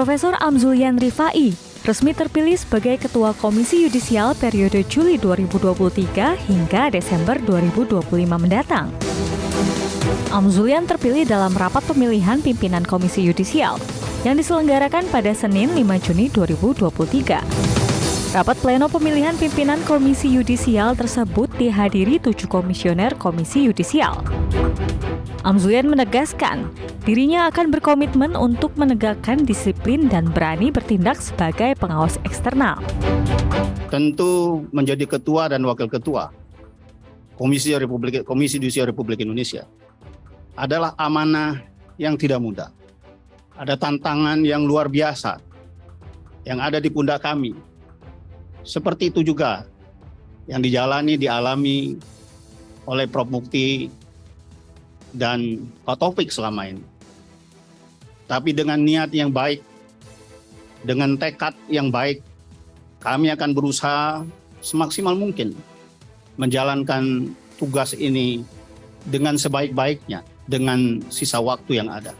Profesor Amzulian Rifai resmi terpilih sebagai Ketua Komisi Yudisial periode Juli 2023 hingga Desember 2025 mendatang. Amzulian terpilih dalam rapat pemilihan pimpinan Komisi Yudisial yang diselenggarakan pada Senin 5 Juni 2023. Rapat pleno pemilihan pimpinan Komisi Yudisial tersebut dihadiri 7 komisioner Komisi Yudisial. Amzulian menegaskan, dirinya akan berkomitmen untuk menegakkan disiplin dan berani bertindak sebagai pengawas eksternal. Tentu menjadi ketua dan wakil ketua Komisi Yudisial Republik Indonesia adalah amanah yang tidak mudah. Ada tantangan yang luar biasa yang ada di pundak kami. Seperti itu juga yang dialami oleh Prof. Mukti dan Pak Taufik selama ini. Tapi dengan niat yang baik, dengan tekad yang baik, kami akan berusaha semaksimal mungkin menjalankan tugas ini dengan sebaik-baiknya, dengan sisa waktu yang ada.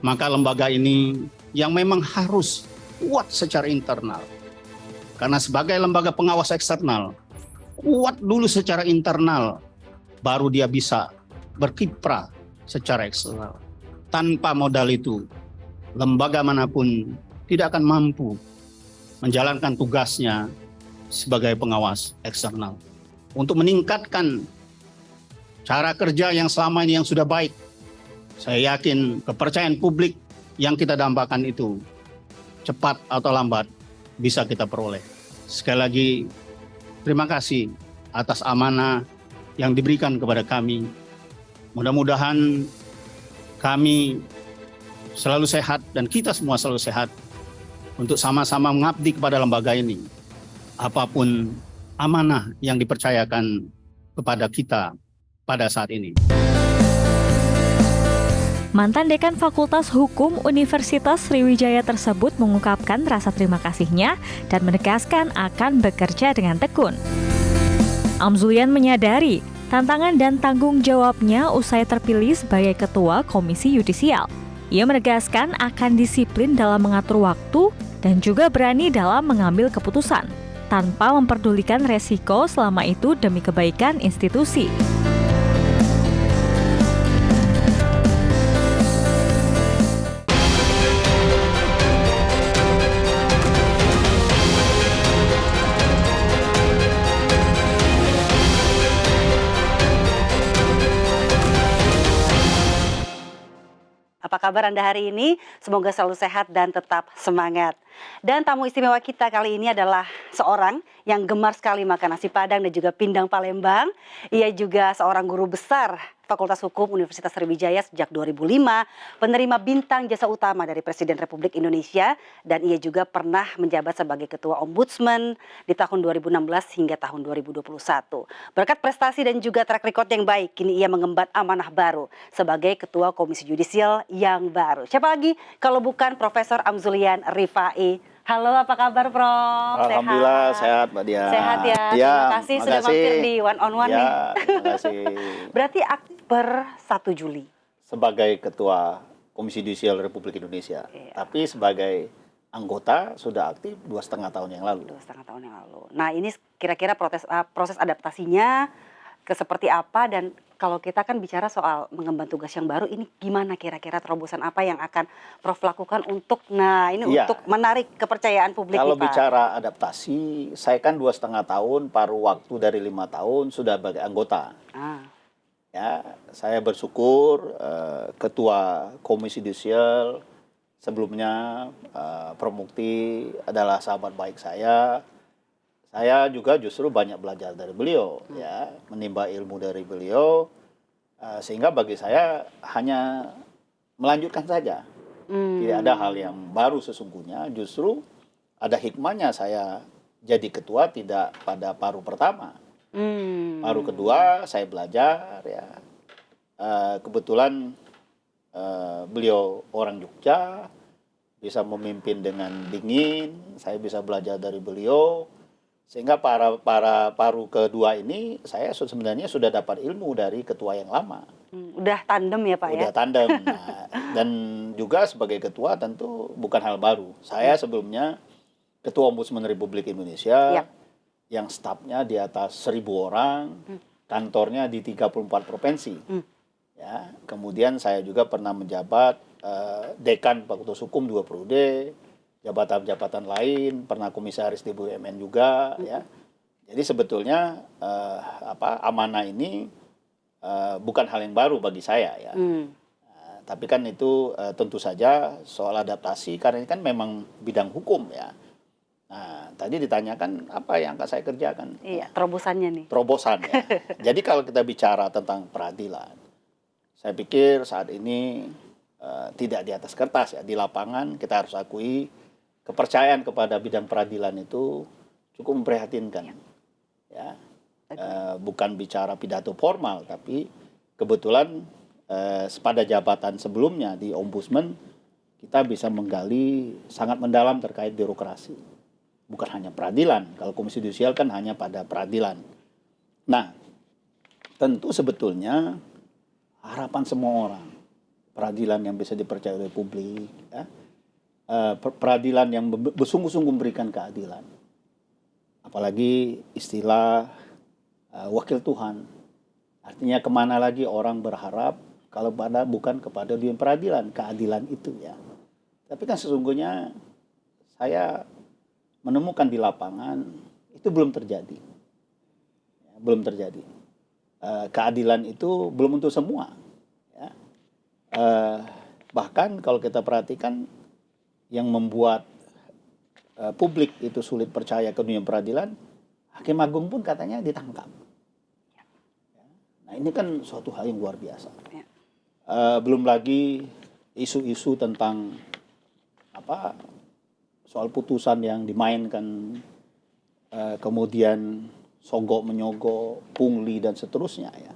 Maka lembaga ini yang memang harus kuat secara internal. Karena sebagai lembaga pengawas eksternal, kuat dulu secara internal, baru dia bisa berkiprah secara eksternal. Tanpa modal itu, lembaga manapun tidak akan mampu menjalankan tugasnya sebagai pengawas eksternal. Untuk meningkatkan cara kerja yang selama ini yang sudah baik, saya yakin kepercayaan publik yang kita dambakan itu cepat atau lambat bisa kita peroleh. Sekali lagi, terima kasih atas amanah yang diberikan kepada kami. Mudah-mudahan kami selalu sehat dan kita semua selalu sehat untuk sama-sama mengabdi kepada lembaga ini. Apapun amanah yang dipercayakan kepada kita pada saat ini. Mantan Dekan Fakultas Hukum Universitas Sriwijaya tersebut mengungkapkan rasa terima kasihnya dan menegaskan akan bekerja dengan tekun. Amzulian menyadari tantangan dan tanggung jawabnya usai terpilih sebagai Ketua Komisi Yudisial. Ia menegaskan akan disiplin dalam mengatur waktu dan juga berani dalam mengambil keputusan, tanpa memperdulikan resiko selama itu demi kebaikan institusi. Apa kabar Anda hari ini? Semoga selalu sehat dan tetap semangat. Dan tamu istimewa kita kali ini adalah seorang yang gemar sekali makan nasi Padang dan juga pindang Palembang. Ia juga seorang guru besar Fakultas Hukum Universitas Sriwijaya sejak 2005, penerima bintang jasa utama dari Presiden Republik Indonesia, dan ia juga pernah menjabat sebagai Ketua Ombudsman di tahun 2016 hingga tahun 2021. Berkat prestasi dan juga track record yang baik, kini ia mengemban amanah baru sebagai Ketua Komisi Yudisial yang baru. Siapa lagi kalau bukan Profesor Amzulian Rifai. Halo, apa kabar Prof? Alhamdulillah sehat Mbak Dia. Sehat ya, terima kasih sudah mampir di One on One nih. Terima kasih. Berarti aktif per 1 Juli. Sebagai Ketua Komisi Yudisial Republik Indonesia. Iya. Tapi sebagai anggota sudah aktif 2,5 tahun yang lalu. 2,5 tahun yang lalu. Nah ini kira-kira proses adaptasinya ke seperti apa, dan kalau kita kan bicara soal mengemban tugas yang baru, ini gimana kira-kira terobosan apa yang akan Prof lakukan untuk untuk menarik kepercayaan publik? Kalau nih, Pak. bicara adaptasi, saya kan 2,5 tahun, paruh waktu dari 5 tahun sudah sebagai anggota. Ya, saya bersyukur Ketua Komisi Yudisial sebelumnya Prof Mukti adalah sahabat baik saya. Saya juga justru banyak belajar dari beliau, ya, menimba ilmu dari beliau, sehingga bagi saya hanya melanjutkan saja. Tidak ada hal yang baru sesungguhnya, justru ada hikmahnya saya jadi ketua tidak pada paruh pertama. Paruh kedua saya belajar, ya. Kebetulan beliau orang Jogja, bisa memimpin dengan dingin, saya bisa belajar dari beliau. Sehingga para paru kedua ini saya sebenarnya sudah dapat ilmu dari ketua yang lama. Udah tandem ya Pak Udah ya? tandem. Nah, dan juga sebagai ketua tentu bukan hal baru. Saya sebelumnya Ketua Ombudsman Republik Indonesia Yap. yang stafnya di atas 1.000 orang, kantornya di 34 provinsi. Ya, kemudian saya juga pernah menjabat Dekan Fakultas Hukum 2 periode, jabatan-jabatan lain, pernah komisaris di BUMN juga, ya. Jadi sebetulnya amanah ini bukan hal yang baru bagi saya, ya. Tapi kan itu tentu saja soal adaptasi karena ini kan memang bidang hukum, ya. Nah, tadi ditanyakan apa yang akan saya kerjakan. Iya, terobosannya nih. Terobosan, ya. Jadi kalau kita bicara tentang peradilan, saya pikir saat ini tidak di atas kertas, ya. Di lapangan kita harus akui kepercayaan kepada bidang peradilan itu cukup memprihatinkan. Ya. Bukan bicara pidato formal, tapi kebetulan pada jabatan sebelumnya di Ombudsman kita bisa menggali sangat mendalam terkait birokrasi. Bukan hanya peradilan, kalau Komisi Yudisial kan hanya pada peradilan. Nah, tentu sebetulnya harapan semua orang, peradilan yang bisa dipercaya oleh publik, ya, peradilan yang bersungguh-sungguh memberikan keadilan. Apalagi istilah wakil Tuhan. Artinya kemana lagi orang berharap kalau bukan kepada dunia peradilan, keadilan itu, ya. Tapi kan sesungguhnya saya menemukan di lapangan itu belum terjadi. Ya, belum terjadi. Keadilan itu belum untuk semua. Ya. Bahkan kalau kita perhatikan yang membuat publik itu sulit percaya ke dunia peradilan, Hakim Agung pun katanya ditangkap. Nah, ini kan suatu hal yang luar biasa. Belum lagi isu-isu tentang soal putusan yang dimainkan, kemudian sogok menyogok, pungli dan seterusnya, ya.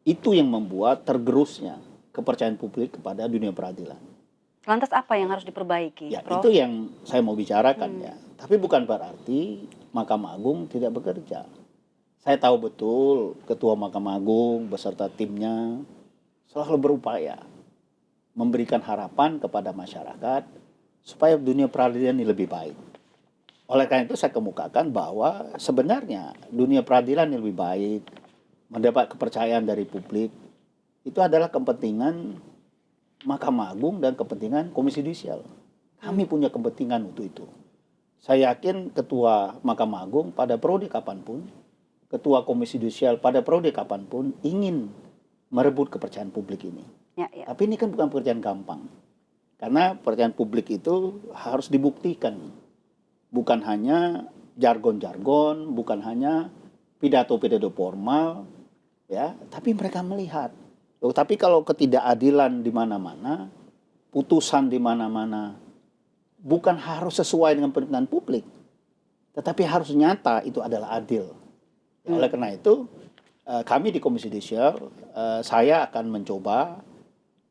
Itu yang membuat tergerusnya kepercayaan publik kepada dunia peradilan. Lantas apa yang harus diperbaiki, Ya, Prof? itu yang saya mau bicarakan, ya. Tapi bukan berarti Mahkamah Agung tidak bekerja. Saya tahu betul Ketua Mahkamah Agung beserta timnya selalu berupaya memberikan harapan kepada masyarakat supaya dunia peradilan ini lebih baik. Oleh karena itu saya kemukakan bahwa sebenarnya dunia peradilan yang lebih baik, mendapat kepercayaan dari publik, itu adalah kepentingan Mahkamah Agung dan kepentingan Komisi Yudisial. Kami punya kepentingan untuk itu. Saya yakin Ketua Mahkamah Agung pada periode kapanpun, Ketua Komisi Yudisial pada periode kapanpun ingin merebut kepercayaan publik ini. Ya, ya. Tapi ini kan bukan pekerjaan gampang. Karena percayaan publik itu harus dibuktikan. Bukan hanya jargon-jargon, bukan hanya pidato-pidato formal, ya, tapi mereka melihat. Tapi kalau ketidakadilan di mana-mana, putusan di mana-mana, bukan harus sesuai dengan permintaan publik, tetapi harus nyata itu adalah adil. Ya, oleh karena itu, kami di Komisi Yudisial, saya akan mencoba,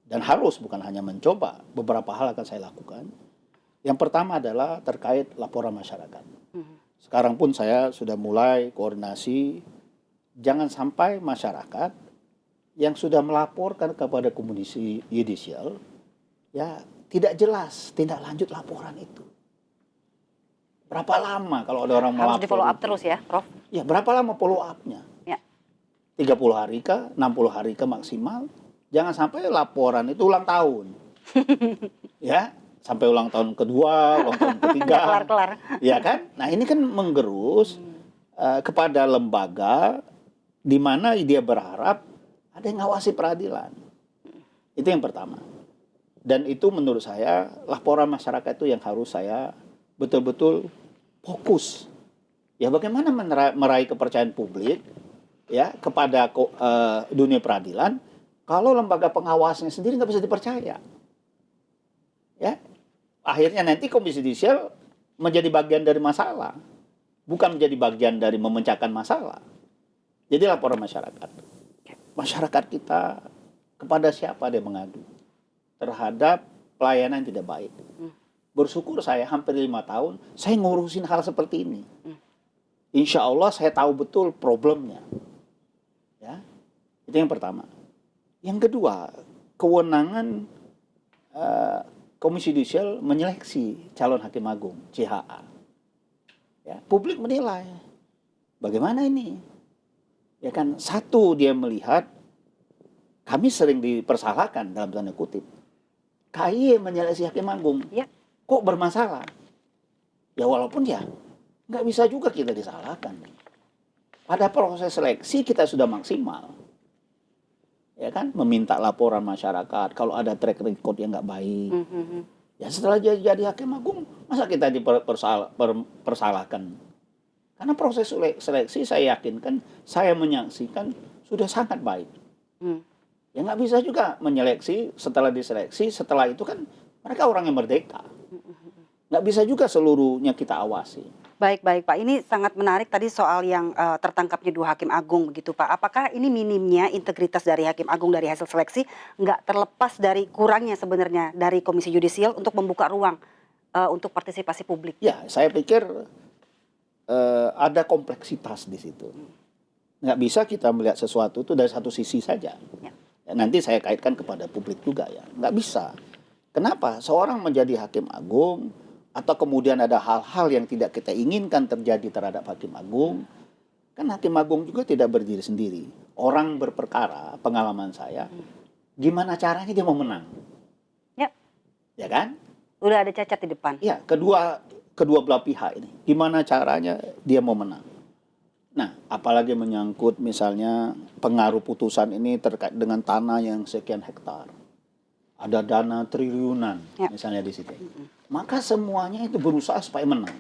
dan harus bukan hanya mencoba, beberapa hal akan saya lakukan. Yang pertama adalah terkait laporan masyarakat. Sekarang pun saya sudah mulai koordinasi, jangan sampai masyarakat yang sudah melaporkan kepada Komisi Yudisial, ya tidak jelas tindak lanjut laporan itu. Berapa lama kalau ada orang melapor? Harus di follow up terus ya, Prof? Ya, berapa lama follow up-nya? Ya. 30 hari kah, 60 hari kah maksimal? Jangan sampai laporan itu ulang tahun. Ya, sampai ulang tahun kedua, ulang tahun ketiga. Nggak kelar-kelar. Ya kan? Nah, ini kan menggerus kepada lembaga di mana dia berharap ada yang ngawasi peradilan. Itu yang pertama. Dan itu menurut saya laporan masyarakat itu yang harus saya betul-betul fokus. Ya, bagaimana meraih kepercayaan publik, ya, kepada dunia peradilan kalau lembaga pengawasnya sendiri nggak bisa dipercaya. Ya, akhirnya nanti Komisi Yudisial menjadi bagian dari masalah, bukan menjadi bagian dari memecahkan masalah. Jadi laporan masyarakat kita kepada siapa dia mengadu terhadap pelayanan yang tidak baik. Bersyukur saya hampir 5 tahun saya ngurusin hal seperti ini. insya Allah saya tahu betul problemnya. Ya, itu yang pertama. Yang kedua, kewenangan Komisi Yudisial menyeleksi calon hakim agung (CHA). Ya, publik menilai bagaimana ini. Ya kan, satu dia melihat kami sering dipersalahkan dalam tanda kutip. KAI menyeleksi hakim agung, Ya. kok bermasalah? Ya walaupun ya nggak bisa juga kita disalahkan. Pada proses seleksi kita sudah maksimal. Ya kan, meminta laporan masyarakat kalau ada track record yang nggak baik. Ya setelah jadi hakim agung, masa kita dipersalahkan? Karena proses seleksi saya yakinkan, saya menyaksikan sudah sangat baik. Ya nggak bisa juga menyeleksi, setelah diseleksi, setelah itu kan mereka orang yang merdeka. Nggak bisa juga seluruhnya kita awasi. Baik Pak. Ini sangat menarik tadi soal yang tertangkapnya 2 hakim agung begitu Pak. Apakah ini minimnya integritas dari hakim agung dari hasil seleksi nggak terlepas dari kurangnya sebenarnya dari Komisi Yudisial untuk membuka ruang untuk partisipasi publik? Ya, saya pikir ada kompleksitas di situ. Nggak bisa kita melihat sesuatu itu dari satu sisi saja. Ya, nanti saya kaitkan kepada publik juga ya. Nggak bisa. Kenapa? Seorang menjadi hakim agung atau kemudian ada hal-hal yang tidak kita inginkan terjadi terhadap hakim agung, kan hakim agung juga tidak berdiri sendiri. Orang berperkara, pengalaman saya, gimana caranya dia mau menang? Ya. Ya kan? Udah ada cacat di depan. Ya, kedua belah pihak ini, gimana caranya dia mau menang? Nah, apalagi menyangkut misalnya pengaruh putusan ini terkait dengan tanah yang sekian hektar. Ada dana triliunan misalnya di situ. Maka semuanya itu berusaha supaya menang.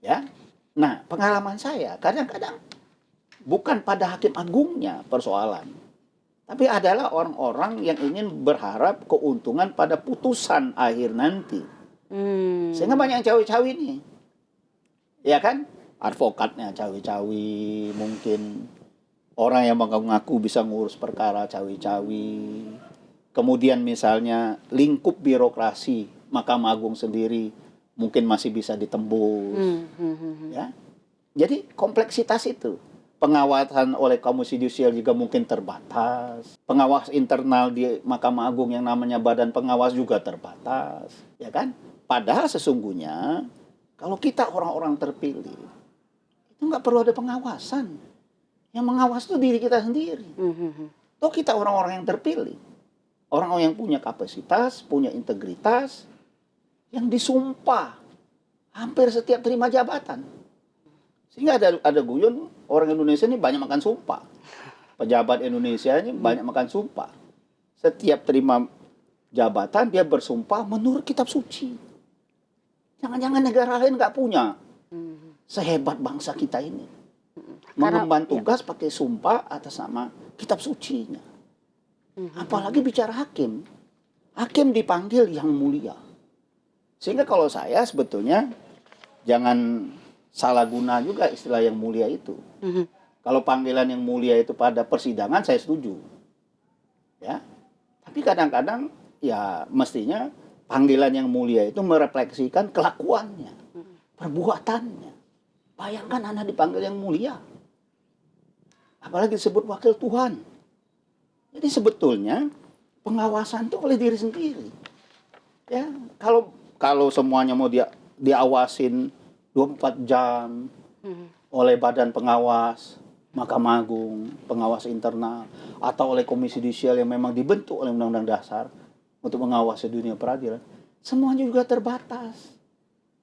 Ya. Nah, pengalaman saya kadang-kadang bukan pada hakim agungnya persoalan. Tapi adalah orang-orang yang ingin berharap keuntungan pada putusan akhir nanti. Sehingga banyak yang cawi-cawi nih. Ya kan? Advokatnya cawi-cawi, mungkin orang yang mengaku bisa ngurus perkara cawi-cawi. Kemudian misalnya lingkup birokrasi Mahkamah Agung sendiri mungkin masih bisa ditembus. Ya. Jadi kompleksitas itu. Pengawasan oleh Komisi Yudisial juga mungkin terbatas. Pengawas internal di Mahkamah Agung yang namanya Badan Pengawas juga terbatas. Ya kan? Padahal sesungguhnya kalau kita orang-orang terpilih, itu nggak perlu ada pengawasan. Yang mengawas itu diri kita sendiri. Toh kita orang-orang yang terpilih. Orang-orang yang punya kapasitas, punya integritas, yang disumpah hampir setiap terima jabatan. Sehingga ada guyon, orang Indonesia ini banyak makan sumpah. Pejabat Indonesia ini banyak makan sumpah. Setiap terima jabatan dia bersumpah menurut kitab suci. Jangan-jangan negara lain nggak punya sehebat bangsa kita ini. Mengemban tugas pakai sumpah atas nama kitab sucinya. Apalagi bicara hakim. Hakim dipanggil yang mulia. Sehingga kalau saya sebetulnya jangan salah guna juga istilah yang mulia itu. Kalau panggilan yang mulia itu pada persidangan saya setuju. Ya. Tapi kadang-kadang ya mestinya panggilan yang mulia itu merefleksikan kelakuannya, perbuatannya. Bayangkan Anda dipanggil yang mulia. Apalagi disebut wakil Tuhan. Jadi sebetulnya pengawasan itu oleh diri sendiri. Ya, kalau semuanya mau diawasin 24 jam oleh badan pengawas, Mahkamah Agung, pengawas internal, atau oleh Komisi Yudisial yang memang dibentuk oleh Undang-Undang Dasar untuk mengawasi dunia peradilan, semuanya juga terbatas.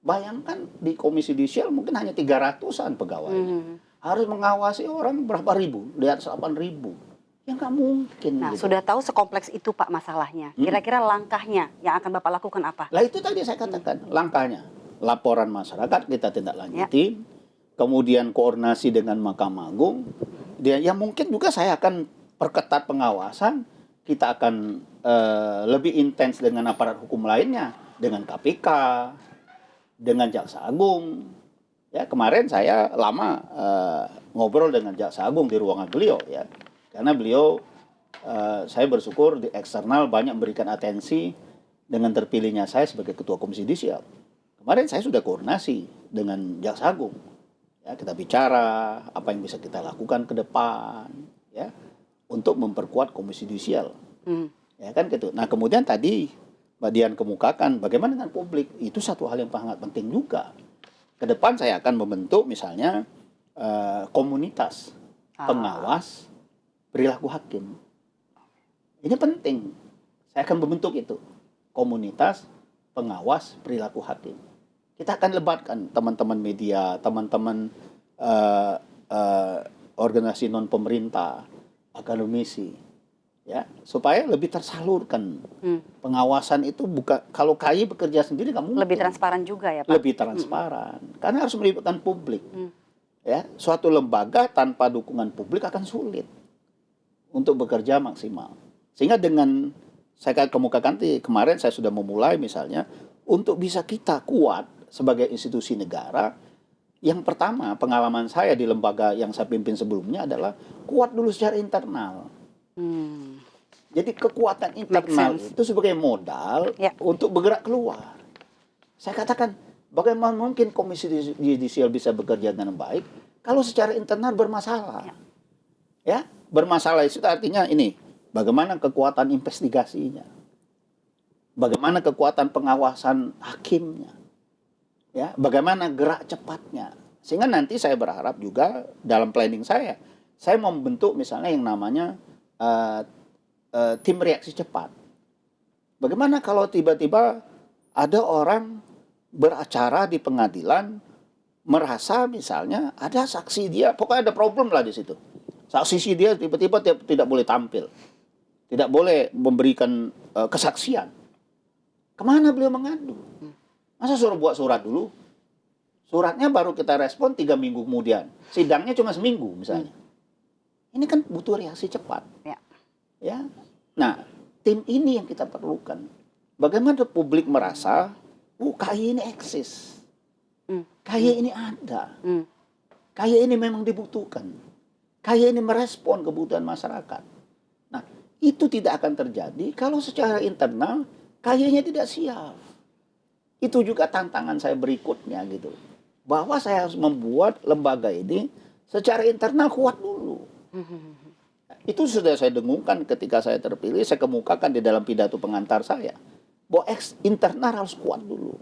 Bayangkan di Komisi Yudisial mungkin hanya 300-an pegawainya. Harus mengawasi orang berapa ribu, di atas 8.000. Ya nggak mungkin. Nah, gitu. sudah tahu sekompleks itu Pak masalahnya. Kira-kira langkahnya yang akan Bapak lakukan apa? Lah itu tadi saya katakan, langkahnya. Laporan masyarakat kita tindak lanjutin, kemudian koordinasi dengan Mahkamah Agung. Ya mungkin juga saya akan perketat pengawasan, kita akan lebih intens dengan aparat hukum lainnya, dengan KPK, dengan Jaksa Agung. Ya, kemarin saya lama ngobrol dengan Jaksa Agung di ruangan beliau ya. Karena beliau, saya bersyukur di eksternal banyak memberikan atensi dengan terpilihnya saya sebagai Ketua Komisi Yudisial. Kemarin saya sudah koordinasi dengan Jaksa Agung. Ya, kita bicara apa yang bisa kita lakukan ke depan, ya, untuk memperkuat Komisi Yudisial. Ya kan gitu. Nah, kemudian tadi Mbak Dian kemukakan bagaimana dengan publik, itu satu hal yang sangat penting juga. Ke depan saya akan membentuk misalnya komunitas pengawas perilaku hakim. Ini penting. Saya akan membentuk itu, komunitas pengawas perilaku hakim. Kita akan lebatkan teman-teman media, teman-teman organisasi non pemerintah, akademisi, ya, supaya lebih tersalurkan. Pengawasan itu bukan, kalau KAI bekerja sendiri nggak mungkin. Lebih transparan juga ya Pak? Lebih transparan, karena harus melibatkan publik. Ya, suatu lembaga tanpa dukungan publik akan sulit untuk bekerja maksimal. Sehingga dengan saya kemukakan kemarin saya sudah memulai misalnya untuk bisa kita kuat sebagai institusi negara. Yang pertama, pengalaman saya di lembaga yang saya pimpin sebelumnya adalah kuat dulu secara internal. Jadi kekuatan internal itu sebagai modal untuk bergerak keluar. Saya katakan, bagaimana mungkin Komisi Yudisial bisa bekerja dengan baik kalau secara internal bermasalah? Ya, bermasalah itu artinya ini, bagaimana kekuatan investigasinya, bagaimana kekuatan pengawasan hakimnya, ya, bagaimana gerak cepatnya. Sehingga nanti saya berharap juga dalam planning saya mau membentuk misalnya yang namanya tim reaksi cepat. Bagaimana kalau tiba-tiba ada orang beracara di pengadilan merasa misalnya ada saksi dia, pokoknya ada problem lah di situ. Saksi dia tiba-tiba tidak boleh tampil, tidak boleh memberikan kesaksian. Kemana beliau mengadu? Masa suruh buat surat dulu? Suratnya baru kita respon 3 minggu kemudian. Sidangnya cuma seminggu misalnya. Ini kan butuh reaksi cepat. Ya. Nah, tim ini yang kita perlukan. Bagaimana publik merasa, KAI ini eksis. KAI ini ada. KAI ini memang dibutuhkan. KAI ini merespon kebutuhan masyarakat. Nah, itu tidak akan terjadi kalau secara internal KAI-nya tidak siap. Itu juga tantangan saya berikutnya gitu. Bahwa saya harus membuat lembaga ini secara internal kuat dulu. Itu sudah saya dengungkan ketika saya terpilih, saya kemukakan di dalam pidato pengantar saya. Bahwa internal harus kuat dulu.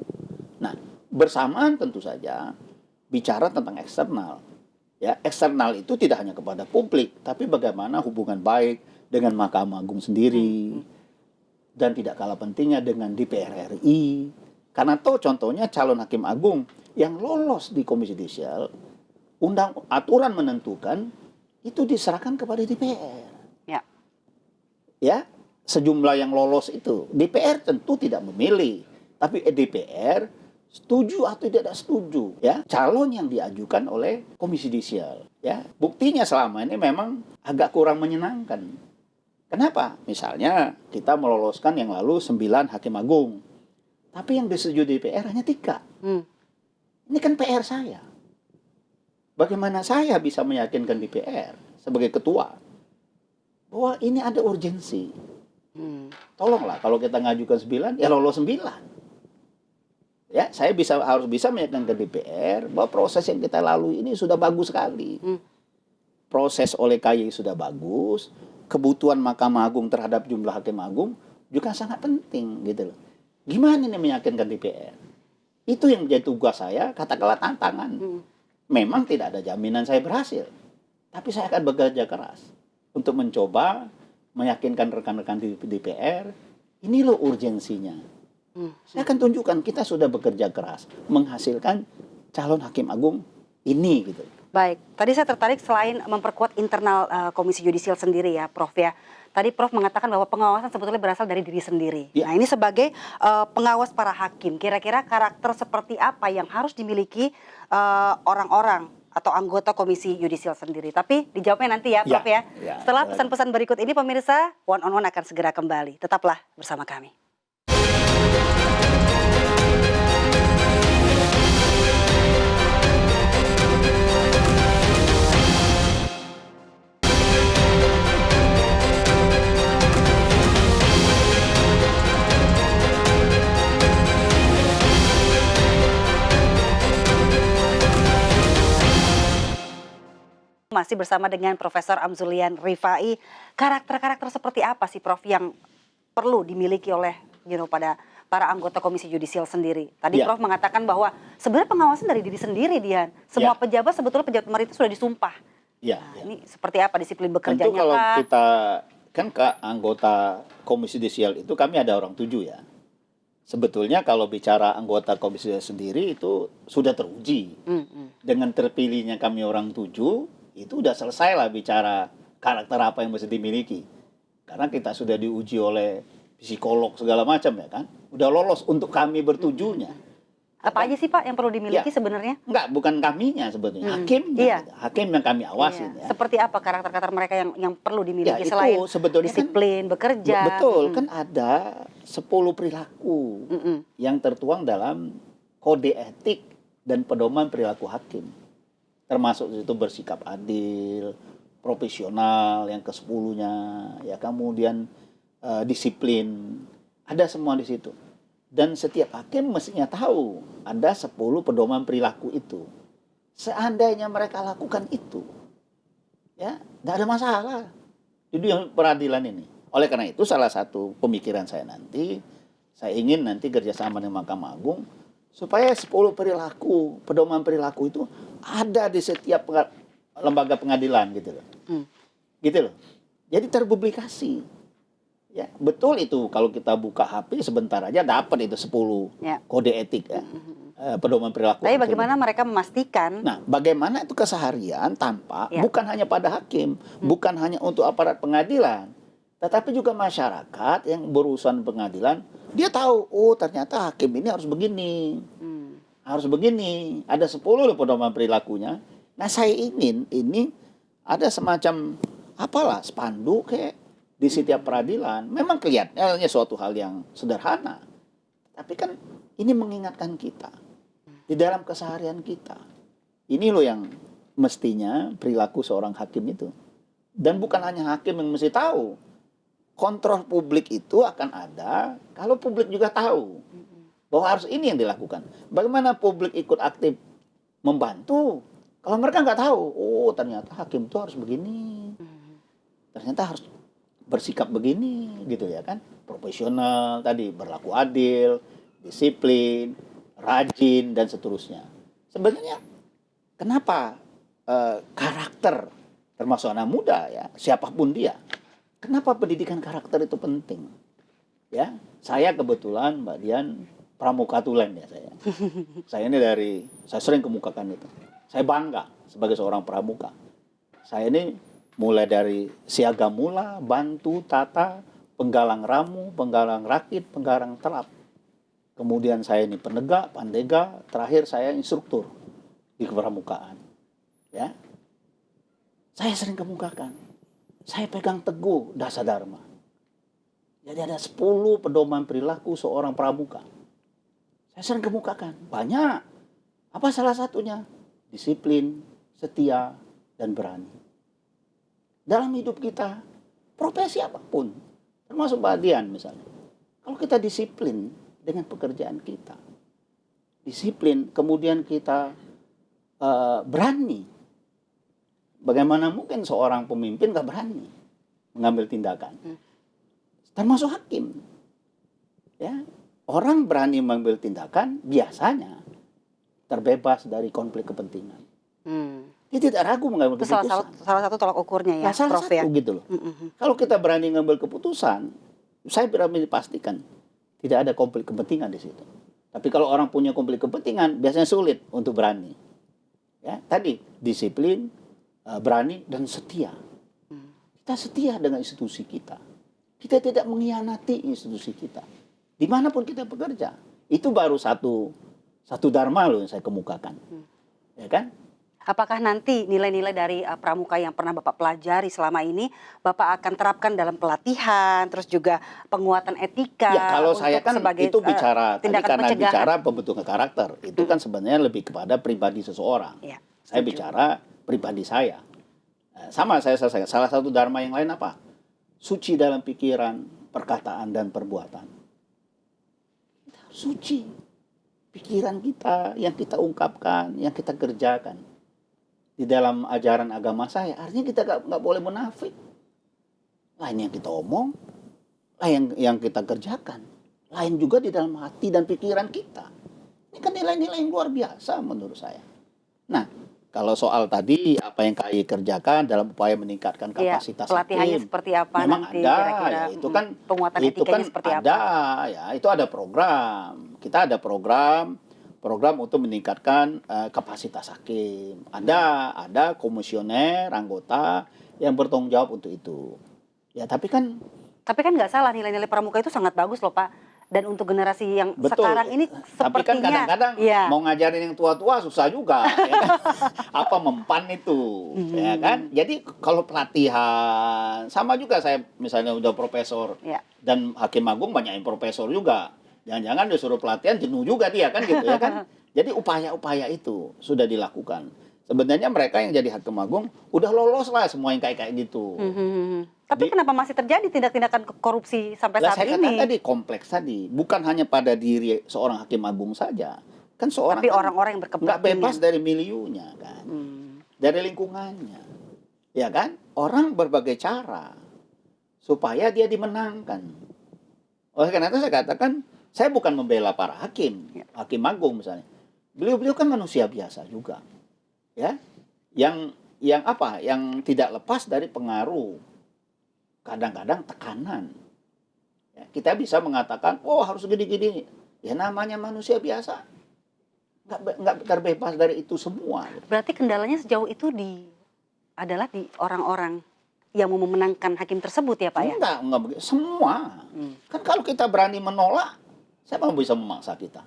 Nah, bersamaan tentu saja bicara tentang eksternal. Ya, eksternal itu tidak hanya kepada publik, tapi bagaimana hubungan baik dengan Mahkamah Agung sendiri. Dan tidak kalah pentingnya dengan DPR RI. Karena contohnya calon hakim agung yang lolos di Komisi Yudisial, aturan menentukan itu diserahkan kepada DPR. Ya, sejumlah yang lolos itu DPR tentu tidak memilih, tapi DPR setuju atau tidak setuju, ya, calon yang diajukan oleh Komisi Yudisial. Ya, buktinya selama ini memang agak kurang menyenangkan. Kenapa? Misalnya kita meloloskan yang lalu 9 hakim agung, tapi yang disetujui DPR hanya 3. Ini kan PR saya. Bagaimana saya bisa meyakinkan DPR sebagai ketua bahwa ini ada urgensi? Tolonglah kalau kita ngajukan 9, ya lolos 9. Ya, saya harus bisa meyakinkan ke DPR bahwa proses yang kita lalui ini sudah bagus sekali. Proses oleh KAI sudah bagus, kebutuhan Mahkamah Agung terhadap jumlah hakim agung juga sangat penting gitu loh. Gimana ini meyakinkan DPR? Itu yang menjadi tugas saya, katakanlah tantangan. Memang tidak ada jaminan saya berhasil, tapi saya akan bekerja keras untuk mencoba meyakinkan rekan-rekan di DPR, ini loh urgensinya. Saya akan tunjukkan kita sudah bekerja keras menghasilkan calon hakim agung ini gitu. Baik, tadi saya tertarik selain memperkuat internal Komisi Yudisial sendiri ya Prof ya. Tadi Prof mengatakan bahwa pengawasan sebetulnya berasal dari diri sendiri. Nah ini sebagai pengawas para hakim, kira-kira karakter seperti apa yang harus dimiliki orang-orang atau anggota Komisi Yudisial sendiri? Tapi dijawabnya nanti ya Prof ya. Setelah pesan-pesan berikut ini pemirsa, One on One akan segera kembali. Tetaplah bersama kami. Masih bersama dengan Profesor Amzulian Rifai. Karakter-karakter seperti apa sih Prof yang perlu dimiliki oleh pada para anggota Komisi Yudisial sendiri? Tadi Ya. Prof mengatakan bahwa sebenarnya pengawasan dari diri sendiri, Dian. Semua pejabat sebetulnya pejabat pemerintah sudah disumpah. Ya, Nah, ini seperti apa disiplin bekerjanya? tentu kalau kah? kita kan ke anggota Komisi Yudisial itu kami ada orang 7 ya. Sebetulnya kalau bicara anggota Komisi Yudisial sendiri itu sudah teruji. Dengan terpilihnya kami orang 7 itu udah selesai lah bicara karakter apa yang mesti dimiliki. Karena kita sudah diuji oleh psikolog segala macam ya kan. Udah lolos untuk kami bertujuhnya. Apa aja sih Pak yang perlu dimiliki sebenarnya? Enggak, bukan kaminya sebetulnya. Hakimnya. Iya. Gitu. Hakim yang kami awasin ya. Seperti apa karakter-karakter mereka yang perlu dimiliki itu selain sebetulnya disiplin, bekerja? Betul, kan ada 10 perilaku yang tertuang dalam kode etik dan pedoman perilaku hakim. Termasuk itu bersikap adil, profesional yang ke-10-nya, ya kemudian disiplin. Ada semua di situ. Dan setiap hakim mestinya tahu ada 10 pedoman perilaku itu. Seandainya mereka lakukan itu, ya nggak ada masalah di dunia peradilan ini. Oleh karena itu salah satu pemikiran saya nanti, saya ingin nanti kerjasama dengan Mahkamah Agung supaya 10 perilaku, pedoman perilaku itu ada di setiap lembaga pengadilan gitu loh. Gitu loh. Jadi terpublikasi. Ya, betul itu kalau kita buka HP sebentar aja dapat itu 10 kode etik ya. Pedoman perilaku. Tapi bagaimana mereka memastikan? Nah, bagaimana itu keseharian tampak bukan hanya pada hakim, bukan hanya untuk aparat pengadilan, tetapi juga masyarakat yang berurusan pengadilan, dia tahu, oh ternyata hakim ini harus begini. Harus begini. Ada 10 loh pedoman perilakunya. Nah, saya ingin ini ada semacam apalah spanduk kayak di setiap peradilan. Memang kelihatannya suatu hal yang sederhana. Tapi kan ini mengingatkan kita di dalam keseharian kita. Ini loh yang mestinya perilaku seorang hakim itu. Dan bukan hanya hakim yang mesti tahu. Kontrol publik itu akan ada kalau publik juga tahu bahwa harus ini yang dilakukan. Bagaimana publik ikut aktif membantu kalau mereka nggak tahu, oh ternyata hakim itu harus begini. Ternyata harus bersikap begini gitu ya kan. Profesional tadi, berlaku adil, disiplin, rajin dan seterusnya. Sebenarnya kenapa karakter termasuk anak muda ya, siapapun dia. Kenapa pendidikan karakter itu penting? Ya, saya kebetulan Mbak Dian pramuka tulen ya saya. Saya sering kemukakan itu. Saya bangga sebagai seorang pramuka. Saya ini mulai dari siaga mula, bantu, tata, penggalang ramu, penggalang rakit, penggalang telap. Kemudian saya ini penegak, pandega, terakhir saya instruktur di kepramukaan. Ya. Saya sering kemukakan. Saya pegang teguh dasar dharma. Jadi ada 10 pedoman perilaku seorang pramuka. Saya sering kemukakan. Banyak. Apa salah satunya? Disiplin, setia, dan berani. Dalam hidup kita, profesi apapun, termasuk Mbak Dian misalnya. Kalau kita disiplin dengan pekerjaan kita, disiplin, kemudian kita berani. Bagaimana mungkin seorang pemimpin gak berani mengambil tindakan? Termasuk hakim. Ya, orang berani mengambil tindakan biasanya terbebas dari konflik kepentingan. Dia tidak ragu mengambil keputusan. Salah satu tolak ukurnya ya, salah Prof satu ya. gitu loh. Kalau kita berani mengambil keputusan, saya berani pastikan tidak ada konflik kepentingan di situ. Tapi kalau orang punya konflik kepentingan, biasanya sulit untuk berani. Ya, tadi disiplin, berani dan setia. Kita setia dengan institusi kita. Kita tidak mengkhianati institusi kita. Dimanapun kita bekerja, itu baru satu dharma loh yang saya kemukakan. Ya kan? Apakah nanti nilai-nilai dari pramuka yang pernah Bapak pelajari selama ini Bapak akan terapkan dalam pelatihan, terus juga penguatan etika? Ya, kalau saya kan sebagai, itu bicara tadi karena pencegahan. bicara pembentukan karakter, itu kan sebenarnya lebih kepada pribadi seseorang. Ya, saya bicara pribadi saya. Sama saya selesaikan. Salah satu dharma yang lain apa? Suci dalam pikiran, perkataan dan perbuatan. Kita harus suci. Pikiran kita yang kita ungkapkan, yang kita kerjakan. Di di dalam ajaran agama saya, artinya kita nggak boleh munafik. Lain yang kita omong, lain yang kita kerjakan, lain juga di dalam hati dan pikiran kita. Ini kan nilai-nilai yang luar biasa menurut saya. Nah, kalau soal tadi apa yang KAI kerjakan dalam upaya meningkatkan kapasitas pelatihannya hakim, seperti apa memang nanti ada, kira-kira, ya, itu kan penguatan itu etikanya kan seperti ada, apa? ya itu ada program. Kita ada program untuk meningkatkan kapasitas hakim. Ada komisioner, anggota yang bertanggung jawab untuk itu. Ya, tapi kan nggak salah, nilai-nilai pramuka itu sangat bagus loh Pak. Dan untuk generasi yang betul. sekarang ini Tapi kan sepertinya kadang-kadang mau ngajarin yang tua-tua susah juga, ya kan? Apa mempan itu, ya kan? Jadi kalau pelatihan sama juga, saya misalnya udah profesor dan hakim agung banyak yang profesor juga. Jangan-jangan disuruh pelatihan jenuh juga dia kan gitu ya kan? Jadi upaya-upaya itu sudah dilakukan. Sebenarnya mereka yang jadi hakim agung udah lolos lah semua yang kayak gitu. Tapi kenapa masih terjadi tindak-tindakan korupsi sampai saat saya ini? katakan tadi kompleks tadi, bukan hanya pada diri seorang hakim agung saja. Kan seorang tapi orang-orang yang berkepentingan nggak bebas dari miliunya kan, dari lingkungannya, ya kan? Orang berbagai cara supaya dia dimenangkan. Oleh karena itu saya katakan, saya bukan membela para hakim, hakim agung misalnya. Beliau kan manusia biasa juga, ya, yang tidak lepas dari pengaruh, kadang-kadang tekanan. Ya, kita bisa mengatakan, oh harus gini-gini. Ya namanya manusia biasa, nggak terbebas dari itu semua. Berarti kendalanya sejauh itu adalah di orang-orang yang mau memenangkan hakim tersebut ya Pak ya? Enggak begitu. Semua. Kan kalau kita berani menolak, siapa yang bisa memaksa kita?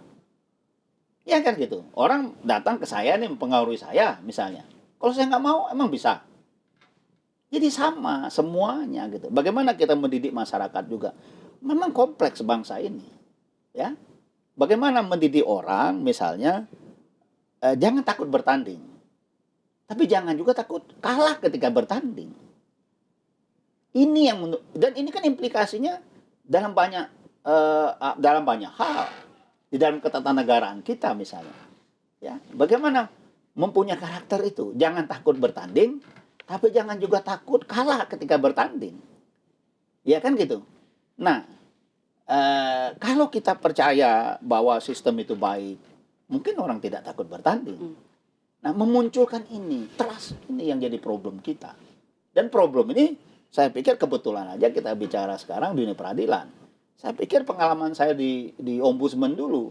Ya kan gitu. Orang datang ke saya nih mempengaruhi saya misalnya. Kalau saya nggak mau, emang bisa? Jadi sama semuanya gitu. Bagaimana kita mendidik masyarakat juga? Memang kompleks bangsa ini. Ya. Bagaimana mendidik orang misalnya jangan takut bertanding. Tapi jangan juga takut kalah ketika bertanding. Ini yang dan ini kan implikasinya dalam banyak hal. Di dalam ketatanegaraan kita misalnya. Ya, bagaimana mempunyai karakter itu? Jangan takut bertanding, tapi jangan juga takut kalah ketika bertanding. Ya kan gitu. Nah, kalau kita percaya bahwa sistem itu baik, mungkin orang tidak takut bertanding. Nah, memunculkan ini, trust ini yang jadi problem kita. Dan problem ini saya pikir kebetulan aja kita bicara sekarang di dunia peradilan. Saya pikir pengalaman saya di ombudsman dulu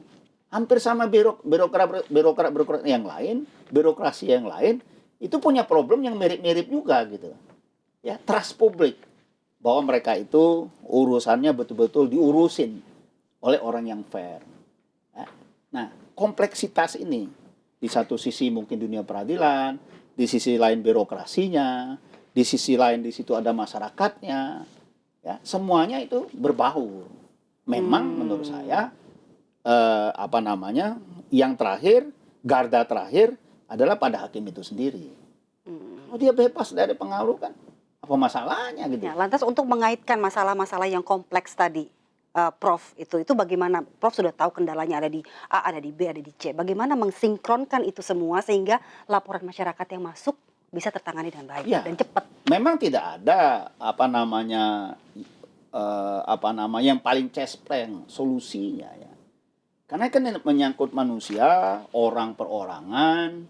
hampir sama birokrat yang lain, birokrasi yang lain itu punya problem yang mirip-mirip juga gitu. Ya, trust publik bahwa mereka itu urusannya betul-betul diurusin oleh orang yang fair. Ya. Nah, kompleksitas ini di satu sisi mungkin dunia peradilan, di sisi lain birokrasinya, di sisi lain di situ ada masyarakatnya. Ya, semuanya itu berbaur. Memang menurut saya yang terakhir, garda terakhir adalah pada hakim itu sendiri. Oh, dia bebas dari pengaruh kan, apa masalahnya gitu? Ya, lantas untuk mengaitkan masalah-masalah yang kompleks tadi, Prof, itu bagaimana? Prof sudah tahu kendalanya ada di A, ada di B, ada di C. Bagaimana mensinkronkan itu semua sehingga laporan masyarakat yang masuk bisa tertangani dengan baik dan cepat? Memang tidak ada yang paling cespleng solusinya ya. Karena kan menyangkut manusia, orang perorangan,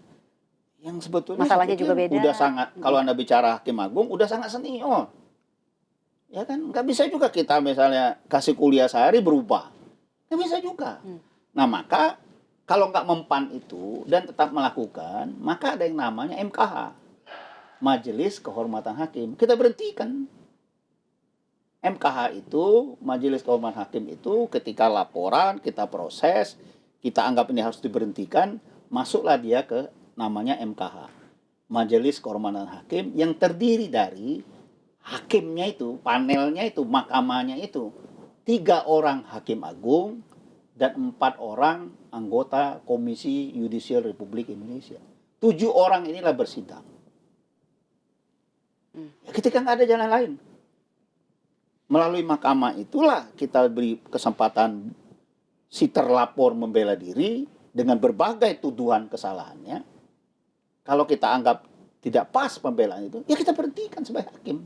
yang sebetulnya masalahnya juga beda. Udah sangat, kalau Anda bicara hakim agung, udah sangat senior. Ya kan, nggak bisa juga kita misalnya kasih kuliah sehari berubah. Nggak bisa juga. Nah maka, kalau nggak mempan itu dan tetap melakukan, maka ada yang namanya MKH. Majelis Kehormatan Hakim. Kita berhentikan. MKH itu, Majelis Kehormatan Hakim itu ketika laporan, kita proses, kita anggap ini harus diberhentikan, masuklah dia ke namanya MKH. Majelis Kehormatan Hakim yang terdiri dari hakimnya itu, panelnya itu, mahkamahnya itu 3 orang hakim agung dan 4 orang anggota Komisi Yudisial Republik Indonesia. 7 orang inilah bersidang. Ya, ketika nggak ada jalan lain, melalui mahkamah itulah kita beri kesempatan si terlapor membela diri dengan berbagai tuduhan kesalahannya. Kalau kita anggap tidak pas pembelaan itu, ya kita berhentikan sebagai hakim.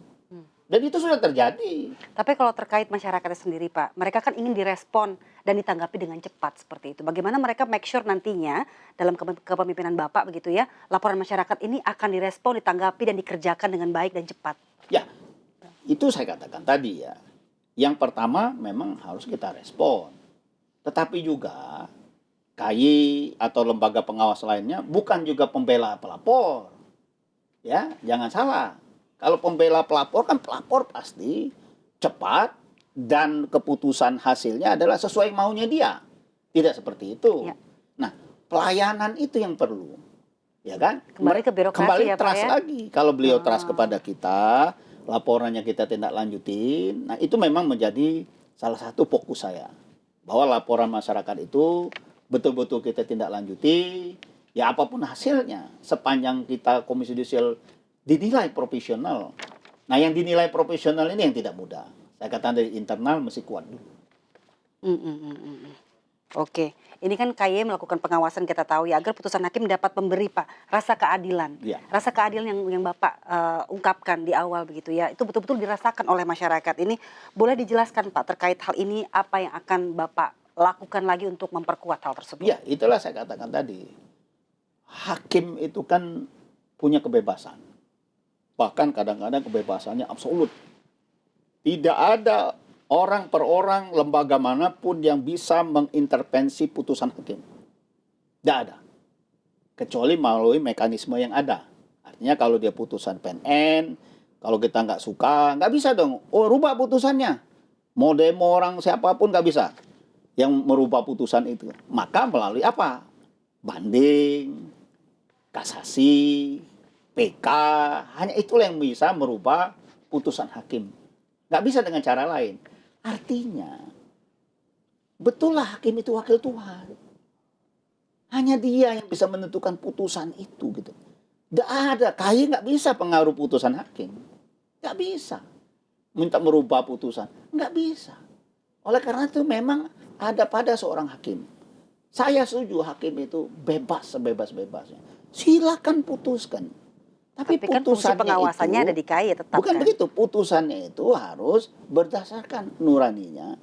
Dan itu sudah terjadi. Tapi kalau terkait masyarakatnya sendiri Pak, mereka kan ingin direspon dan ditanggapi dengan cepat seperti itu. Bagaimana mereka make sure nantinya dalam kepemimpinan Bapak begitu ya, laporan masyarakat ini akan direspon, ditanggapi dan dikerjakan dengan baik dan cepat? Ya, itu saya katakan tadi ya. Yang pertama memang harus kita respon. Tetapi juga KAI atau lembaga pengawas lainnya bukan juga pembela pelapor. Ya, jangan salah. Kalau pembela pelapor kan pelapor pasti cepat dan keputusan hasilnya adalah sesuai maunya dia. Tidak seperti itu. Ya. Nah, pelayanan itu yang perlu. Ya kan? Kembali ke birokrasi Kembali ya Pak trust ya? lagi. Kalau beliau trust kepada kita, laporannya kita tindak lanjutin. Nah, itu memang menjadi salah satu fokus saya. Bahwa laporan masyarakat itu betul-betul kita tindak lanjuti. Ya apapun hasilnya, sepanjang kita Komisi Yudisial dinilai profesional. Nah, yang dinilai profesional ini yang tidak mudah. Saya katakan dari internal mesti kuat dulu. Oke, ini kan KAI melakukan pengawasan kita tahu ya agar putusan hakim dapat memberi Pak rasa keadilan. Ya. Rasa keadilan yang Bapak ungkapkan di awal begitu ya, itu betul-betul dirasakan oleh masyarakat. Ini boleh dijelaskan Pak terkait hal ini apa yang akan Bapak lakukan lagi untuk memperkuat hal tersebut? Ya, itulah saya katakan tadi. Hakim itu kan punya kebebasan. Bahkan kadang-kadang kebebasannya absolut. Tidak ada orang per orang, lembaga manapun yang bisa mengintervensi putusan hakim. Tidak ada. Kecuali melalui mekanisme yang ada. Artinya kalau dia putusan PNN, kalau kita nggak suka, nggak bisa dong. Oh, rubah putusannya. Mau demo orang siapapun nggak bisa yang merubah putusan itu. Maka melalui apa? Banding, kasasi, PK, hanya itulah yang bisa merubah putusan hakim. Nggak bisa dengan cara lain. Artinya, betullah hakim itu wakil Tuhan. Hanya dia yang bisa menentukan putusan itu gitu. Nggak ada, KAI nggak bisa pengaruh putusan hakim. Nggak bisa. Minta merubah putusan. Nggak bisa. Oleh karena itu memang ada pada seorang hakim. Saya setuju hakim itu bebas sebebas-bebasnya. Silakan putuskan. Tapi kan fungsi putusannya pengawasannya itu, ada di KAI tetap bukan kan? begitu. Putusannya itu harus berdasarkan nuraninya,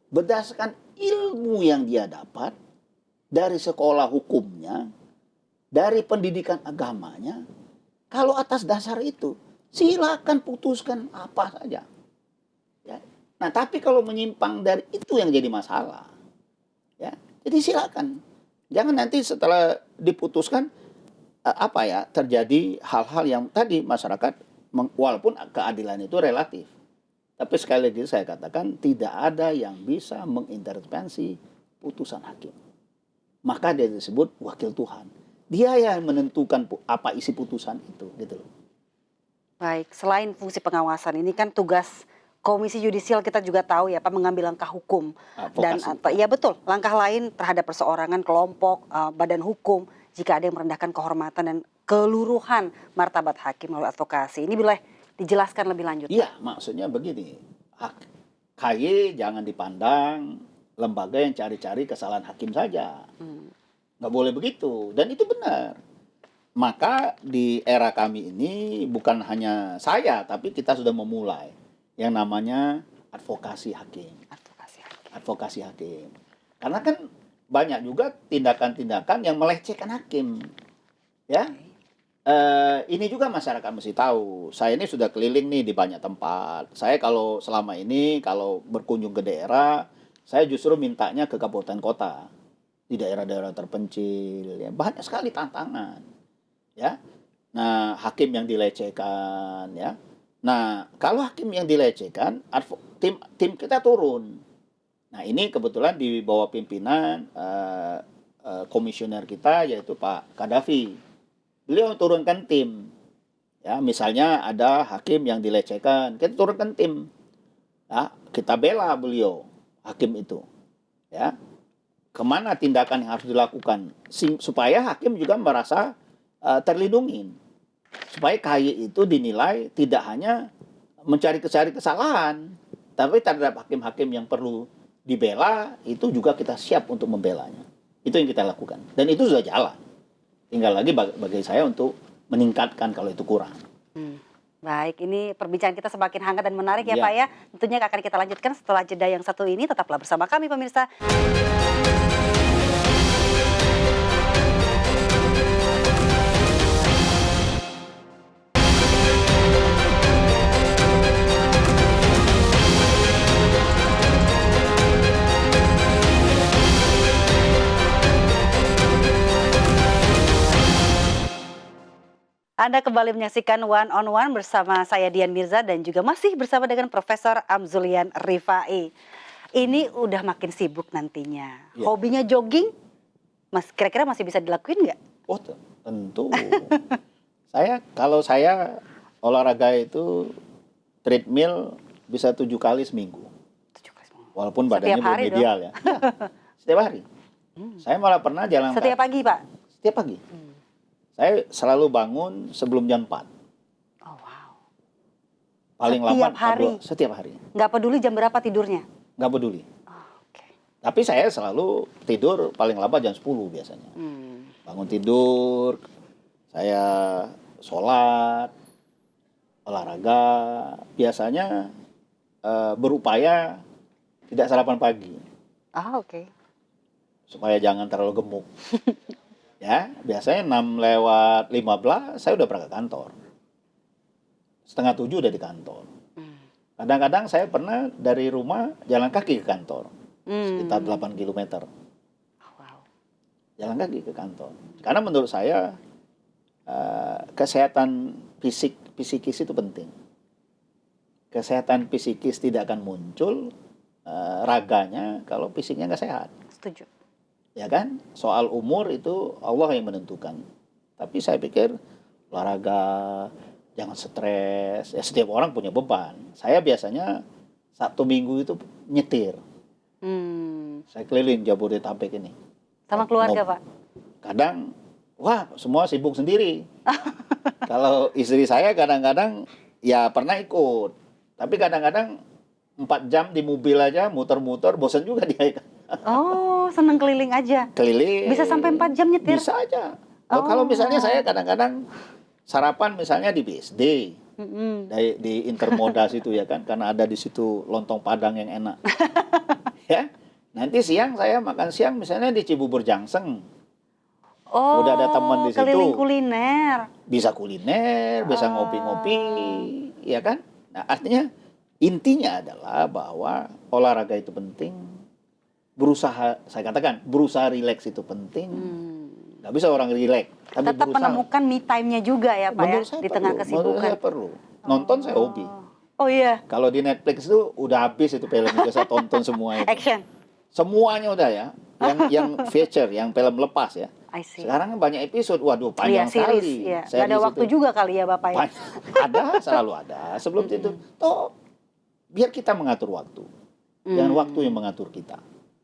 berdasarkan ilmu yang dia dapat dari sekolah hukumnya, dari pendidikan agamanya. Kalau atas dasar itu, silakan putuskan apa saja. Ya. Nah, tapi kalau menyimpang dari itu yang jadi masalah. Ya. Jadi silakan. Jangan nanti setelah diputuskan terjadi hal-hal yang tadi masyarakat walaupun keadilan itu relatif. Tapi sekali lagi saya katakan tidak ada yang bisa mengintervensi putusan hakim. Maka dia disebut wakil Tuhan. Dia yang menentukan apa isi putusan itu gitu loh. Baik, selain fungsi pengawasan ini kan tugas Komisi Yudisial kita juga tahu ya Pak mengambil langkah hukum dan ya betul langkah lain terhadap perseorangan, kelompok, badan hukum jika ada yang merendahkan kehormatan dan keluruhan martabat hakim melalui advokasi. Ini boleh dijelaskan lebih lanjut? Iya, maksudnya begini. KAI jangan dipandang lembaga yang cari-cari kesalahan hakim saja. Nggak boleh begitu. Dan itu benar. Maka di era kami ini bukan hanya saya, tapi kita sudah memulai yang namanya advokasi hakim. Advokasi hakim. Karena kan banyak juga tindakan-tindakan yang melecehkan hakim. Ya. Ini juga masyarakat mesti tahu. Saya ini sudah keliling nih di banyak tempat. Saya kalau selama ini kalau berkunjung ke daerah, saya justru mintanya ke kabupaten kota. Di daerah-daerah terpencil, ya, banyak sekali tantangan. Ya. Nah, hakim yang dilecehkan, ya. Nah, kalau hakim yang dilecehkan, tim kita turun. Nah, ini kebetulan di bawah pimpinan komisioner kita yaitu Pak Kadafi. Beliau turunkan tim. Ya, misalnya ada hakim yang dilecehkan, kita turunkan tim. Ya, kita bela beliau, hakim itu. Ya. Kemana tindakan yang harus dilakukan supaya hakim juga merasa terlindungi. Supaya KAI itu dinilai tidak hanya mencari kesalahan, tapi terhadap hakim-hakim yang perlu dibela, itu juga kita siap untuk membelanya. Itu yang kita lakukan. Dan itu sudah jalan. Tinggal lagi bagi saya untuk meningkatkan kalau itu kurang. Baik, ini perbincangan kita semakin hangat dan menarik ya Ya. Pak ya. Tentunya akan kita lanjutkan setelah jeda yang satu ini. Tetaplah bersama kami pemirsa. Anda kembali menyaksikan One on One bersama saya Dian Mirza dan juga masih bersama dengan Profesor Amzulian Rifai. Ini udah makin sibuk nantinya. Ya. Hobinya jogging, Mas kira-kira masih bisa dilakuin nggak? Oh tentu. Kalau saya olahraga itu treadmill bisa 7 kali seminggu. 7 kali seminggu. Walaupun Setiap badannya belum hari ideal ya. Ya. Setiap hari. Saya malah pernah jalan Setiap pagi Pak? Setiap pagi. Saya selalu bangun sebelum jam 4. Oh wow. Paling Setiap lama hari? Setiap hari. Nggak peduli jam berapa tidurnya? Nggak peduli. Oh, oke. Tapi saya selalu tidur paling lama jam 10 biasanya. Bangun tidur, saya sholat, olahraga, biasanya berupaya tidak sarapan pagi. Ah oke. Supaya jangan terlalu gemuk. Ya, biasanya 6:15 saya udah berangkat kantor. 6:30 udah di kantor. Kadang-kadang saya pernah dari rumah jalan kaki ke kantor. Sekitar 8 km. Wow. Jalan kaki ke kantor. Karena menurut saya kesehatan psikis itu penting. Kesehatan psikis tidak akan muncul raganya kalau fisiknya nggak sehat. Setuju. Ya kan? Soal umur itu Allah yang menentukan. Tapi saya pikir olahraga, jangan stres. Ya setiap orang punya beban. Saya biasanya Sabtu Minggu itu nyetir. Saya keliling Jabodetabek ini. Sama keluarga Pak? Kadang, wah semua sibuk sendiri. Kalau istri saya kadang-kadang ya pernah ikut. Tapi kadang-kadang 4 jam di mobil aja muter-muter, bosan juga dia. Oh, seneng keliling aja. Keliling. Bisa sampai 4 jam nyetir? Bisa aja. Loh, kalau misalnya saya kadang-kadang sarapan misalnya di BSD, di Intermoda situ ya kan, karena ada di situ lontong Padang yang enak. Ya, nanti siang saya makan siang misalnya di Cibubur Jangseng. Oh, Udah ada teman di situ. keliling kuliner. Bisa kuliner, bisa ngopi-ngopi, ya kan? Nah, artinya intinya adalah bahwa olahraga itu penting. Berusaha, saya katakan, berusaha rileks itu penting. Nggak bisa orang rileks, tapi Tetap berusaha. menemukan me time-nya juga ya Pak Menurut ya, saya di tengah Menurut kesibukan. saya perlu. Nonton saya hobi. Oh iya, Kalau di Netflix itu udah habis itu film itu saya tonton semua itu. action. Semuanya udah ya. Yang feature, yang film lepas ya. I see. Sekarang banyak episode, waduh Iya, panjang series. sekali. Iya. Nggak ada Series waktu itu. juga kali ya Bapak ya. Ada, selalu ada. Sebelum itu, toh biar kita mengatur waktu. Jangan waktu yang mengatur kita.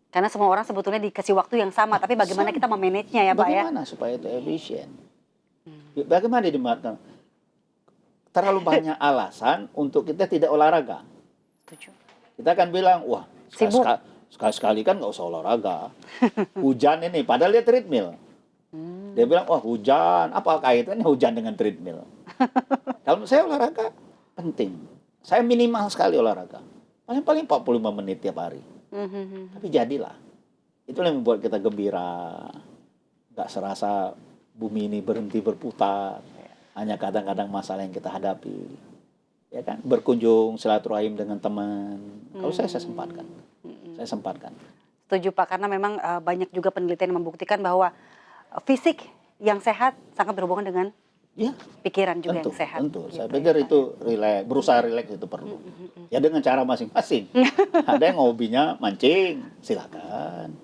Karena semua orang sebetulnya dikasih waktu yang sama, tapi bagaimana kita memanage-nya ya Pak ya? Bagaimana supaya itu efisien? Bagaimana dimakan? Terlalu banyak alasan untuk kita tidak olahraga. Setuju. Kita akan bilang, wah Sibuk. sekali-sekali kan nggak usah olahraga. Hujan ini, padahal dia treadmill. Dia bilang, wah hujan, apa kaitannya hujan dengan treadmill? Kalau saya olahraga, penting. Saya minimal sekali olahraga. Paling-paling 45 menit tiap hari. Tapi jadilah. Itulah yang membuat kita gembira. Nggak serasa bumi ini berhenti berputar. Hanya kadang-kadang masalah yang kita hadapi. Ya kan? Berkunjung, silaturahim dengan teman. Kalau saya sempatkan. Saya sempatkan. Setuju Pak, karena memang banyak juga penelitian yang membuktikan bahwa fisik yang sehat sangat berhubungan dengan Ya, pikiran juga tentu, yang sehat. tentu. Gitu Saya ya, pikir Pak. itu berusaha rileks itu perlu. Ya dengan cara masing-masing. Ada yang hobinya mancing, silakan.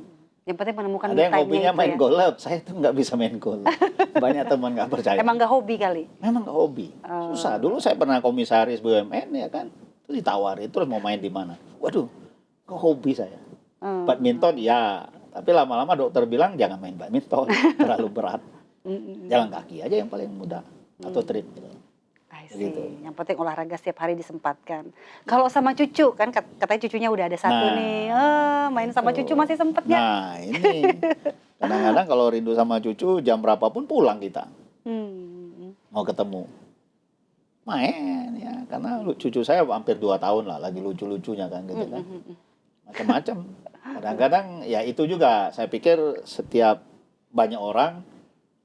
Yang penting menemukan Ada yang me hobinya time-nya main itu ya. golf. Saya tuh nggak bisa main golf. Banyak teman nggak percaya. Emang gak hobi kali? Memang nggak hobi. Susah. Dulu saya pernah komisaris BUMN ya kan. Terus ditawari, terus mau main di mana? Waduh, kok hobi saya. Badminton ya. Tapi lama-lama dokter bilang jangan main badminton. Terlalu berat. Jalan kaki aja yang paling mudah. Atau treadmill. I see. Begitu. Yang penting olahraga setiap hari disempatkan. Kalau sama cucu, kan katanya cucunya udah ada satu Nah, nih. Main sama cucu masih sempet nggak? Nah ini. Kadang-kadang kalau rindu sama cucu, jam berapapun pulang kita. mau ketemu. Main ya, karena cucu saya hampir 2 tahun lah, lagi lucu-lucunya kan gitu kan. Macam-macam. Kadang-kadang ya itu juga saya pikir setiap banyak orang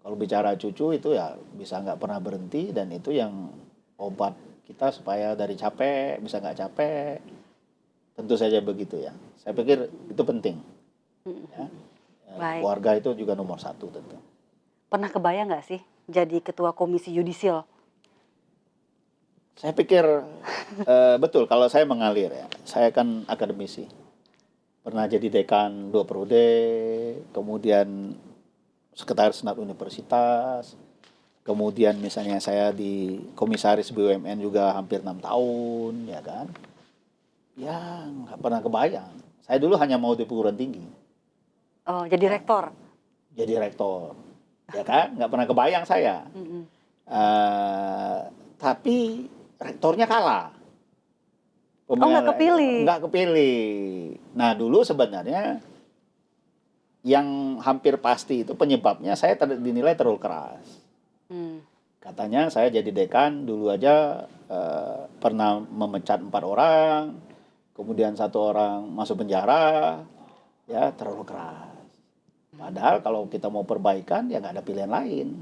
kalau bicara cucu itu ya bisa nggak pernah berhenti, dan itu yang obat kita supaya dari capek bisa nggak capek. Tentu saja begitu ya. Saya pikir itu penting. Ya. Baik. Keluarga itu juga nomor 1 tentu. Pernah kebayang nggak sih jadi ketua komisi yudisial? Saya pikir betul kalau saya mengalir ya. Saya kan akademisi. Pernah jadi dekan 2 periode, kemudian sekretaris senat universitas, kemudian misalnya saya di komisaris BUMN juga hampir 6 tahun, ya kan. Ya nggak pernah kebayang. Saya dulu hanya mau di perguruan tinggi. Oh, jadi rektor? Jadi rektor, ya kan. Nggak pernah kebayang saya. Tapi rektornya kalah. Nggak kepilih? Nggak kepilih. Nah dulu sebenarnya yang hampir pasti itu penyebabnya saya dinilai terlalu keras. Katanya saya jadi dekan dulu aja pernah memecat 4 orang, kemudian 1 orang masuk penjara, ya terlalu keras. Padahal kalau kita mau perbaikan ya nggak ada pilihan lain,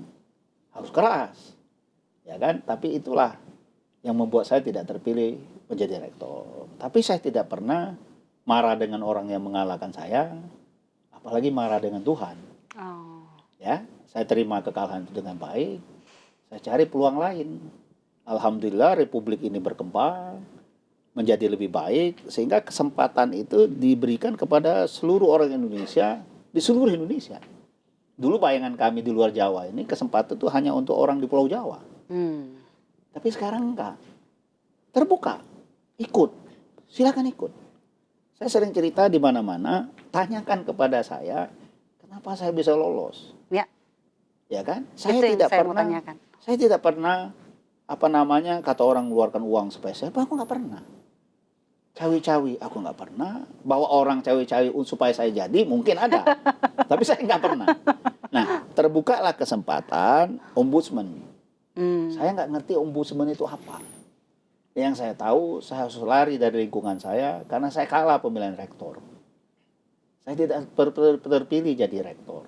harus keras, ya kan. Tapi itulah yang membuat saya tidak terpilih menjadi rektor. Tapi saya tidak pernah marah dengan orang yang mengalahkan saya, apalagi marah dengan Tuhan. Ya, saya terima kekalahan itu dengan baik. Saya cari peluang lain. Alhamdulillah Republik ini berkembang menjadi lebih baik, sehingga kesempatan itu diberikan kepada seluruh orang Indonesia di seluruh Indonesia. Dulu bayangan kami di luar Jawa ini kesempatan itu hanya untuk orang di Pulau Jawa. Tapi sekarang enggak. Terbuka. Ikut. Silakan ikut. Saya sering cerita di mana-mana, tanyakan kepada saya, kenapa saya bisa lolos? Ya. Ya kan? Saya tidak pernah kata orang mengeluarkan uang spesial, aku nggak pernah. Cawi-cawi, aku nggak pernah. Bawa orang cawi-cawi supaya saya jadi, mungkin ada. Tapi saya nggak pernah. Nah, terbukalah kesempatan ombudsman. Saya nggak ngerti ombudsman itu apa. Yang saya tahu, saya harus lari dari lingkungan saya karena saya kalah pemilihan rektor. Saya tidak terpilih jadi rektor.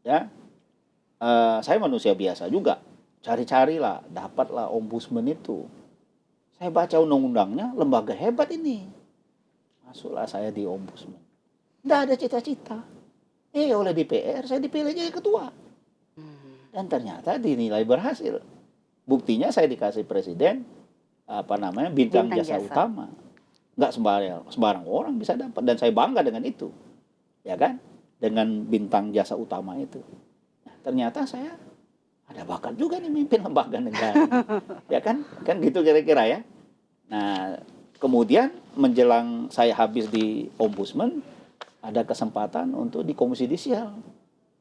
Ya, saya manusia biasa juga. Cari-carilah, dapatlah ombudsman itu. Saya baca undang-undangnya, lembaga hebat ini. Masuklah saya di ombudsman. Tidak ada cita-cita. Oleh DPR, saya dipilih jadi ketua. Dan ternyata dinilai berhasil. Buktinya saya dikasih presiden bintang jasa utama. Nggak sembarang orang bisa dapat, dan saya bangga dengan itu, ya kan, dengan bintang jasa utama itu. Nah, ternyata saya ada bakat juga nih mimpin lembaga negara, ya kan gitu kira-kira ya. Nah kemudian menjelang saya habis di ombudsman, ada kesempatan untuk di komisi yudisial,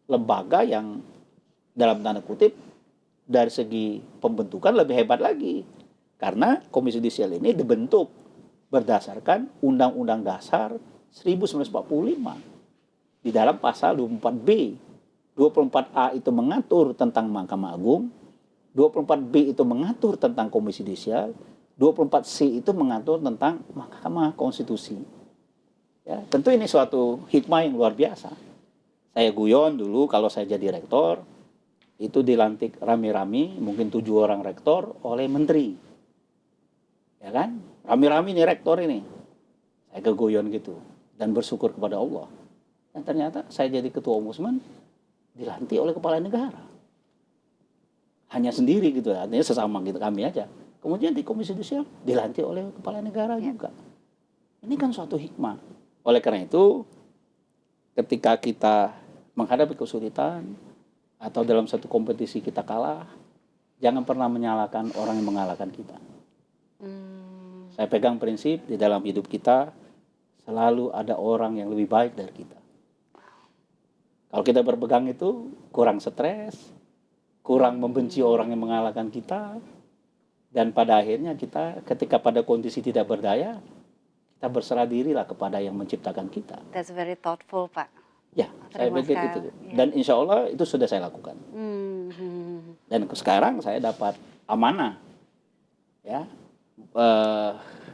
lembaga yang dalam tanda kutip dari segi pembentukan lebih hebat lagi. Karena komisi yudisial ini dibentuk berdasarkan Undang-Undang Dasar 1945. Di dalam pasal 24B, 24A itu mengatur tentang Mahkamah Agung, 24B itu mengatur tentang komisi yudisial, 24C itu mengatur tentang Mahkamah Konstitusi. Ya, tentu ini suatu hikmah yang luar biasa. Saya guyon dulu kalau saya jadi rektor, itu dilantik rame-rame, mungkin 7 orang rektor oleh menteri. Ya kan? Rame-rame nih rektor ini. Saya keguyon gitu dan bersyukur kepada Allah. Dan ternyata saya jadi ketua ombudsman dilantik oleh kepala negara. Hanya sendiri gitu, artinya sesama gitu kami aja. Kemudian di komisi yudisial dilantik oleh kepala negara juga. Ini kan suatu hikmah. Oleh karena itu, ketika kita menghadapi kesulitan atau dalam satu kompetisi kita kalah, jangan pernah menyalahkan orang yang mengalahkan kita. Saya pegang prinsip di dalam hidup kita, selalu ada orang yang lebih baik dari kita. Kalau kita berpegang itu, kurang stres, kurang membenci orang yang mengalahkan kita, dan pada akhirnya kita ketika pada kondisi tidak berdaya, kita berserah dirilah kepada yang menciptakan kita. That's very thoughtful, Pak. Ya, saya Terima pikir kasih. itu. Ya. Dan insya Allah itu sudah saya lakukan. Dan sekarang saya dapat amanah, ya,